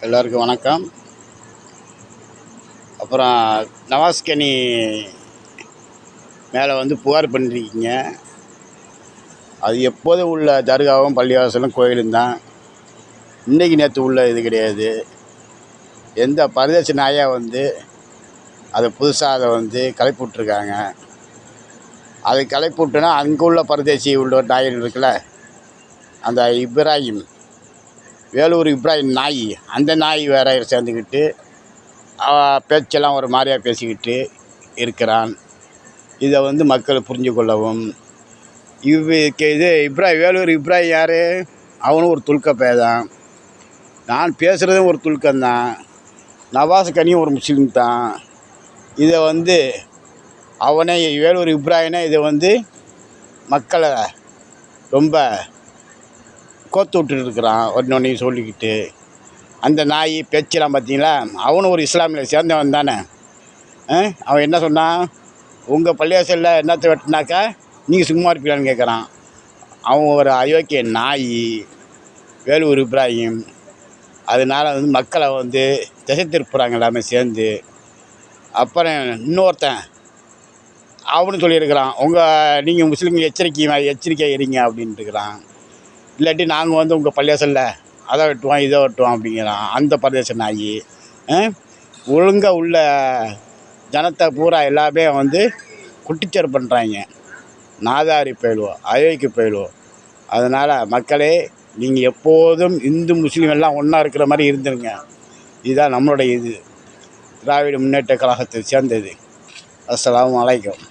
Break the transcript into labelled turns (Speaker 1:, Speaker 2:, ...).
Speaker 1: எல்லோருக்கும் வணக்கம். அப்புறம் நவாஸ்கனி மேலே புகார் பண்ணியிருக்கீங்க. அது எப்போதும் உள்ள தர்காவும் பள்ளிவாசலும் கோயிலும் தான். இன்றைக்கி நேற்று உள்ள இது கிடையாது. எந்த பரதேசி நாயாக அதை புதுசாக அதை கலைப்பு விட்ருக்காங்க. அதை கலைப்பு விட்டுனா அங்கே உள்ள பரதேசி உள்ள நாயின் இருக்குல்ல, அந்த இப்ராஹிம், வேலூர் இப்ராஹிம் நாய், அந்த நாய் வேற சேர்ந்துக்கிட்டு பேச்செல்லாம் ஒரு மாதிரியாக பேசிக்கிட்டு இருக்கிறான். இதை மக்கள் புரிஞ்சு கொள்ளவும். இது வேலூர் இப்ராஹிம் யார்? அவனும் ஒரு துல்க பேதான். நான் பேசுகிறதும் ஒரு துல்கந்தான். நவாஸ்கனியும் ஒரு முஸ்லீம் தான். இதை அவனே வேலூர் இப்ராஹிம்னே இதை மக்களை ரொம்ப கோத்து விட்டுட்டு இருக்கிறான். ஒன்றொன்னையும் சொல்லிக்கிட்டு அந்த நாய் பேச்செல்லாம் பார்த்தீங்களா? அவனும் ஒரு இஸ்லாமியில் சேர்ந்தவன் தானே. அவன் என்ன சொன்னான்? உங்கள் பள்ளிவாசலில் என்னத்தை வெட்டினாக்கா நீங்கள் சும்மா இருப்பீங்களான்னு கேட்குறான். அவன் ஒரு அயோக்கிய நாய், வேலூர் இப்ராஹிம். அதனால் மக்களை திசை திருப்புறாங்க எல்லாமே சேர்ந்து. அப்புறம் இன்னொருத்தன் அவனு சொல்லியிருக்கிறான், நீங்கள் முஸ்லீம்கள் எச்சரிக்கையாக இருங்க அப்படின்ட்டு இருக்கிறான். இல்லாட்டி நாங்கள் உங்கள் பள்ளிவாசலில் அதை வெட்டுவோம் இதை வெட்டுவோம் அப்படிங்கிறான் அந்த பரதேச நாய். ஒழுங்காக உள்ள ஜனத்தை பூரா எல்லாமே குட்டிச்சேர் பண்ணுறாங்க. நாதாரி பயிலுவோம், அயோக்கிய பயிலுவோம். அதனால் மக்களே, நீங்கள் எப்போதும் இந்து முஸ்லீம் எல்லாம் ஒன்றா இருக்கிற மாதிரி இருந்துருங்க. இதுதான் நம்மளுடைய திராவிட முன்னேற்ற கழகத்தை சேர்ந்தது. அஸ்ஸலாமு அலைக்கும்.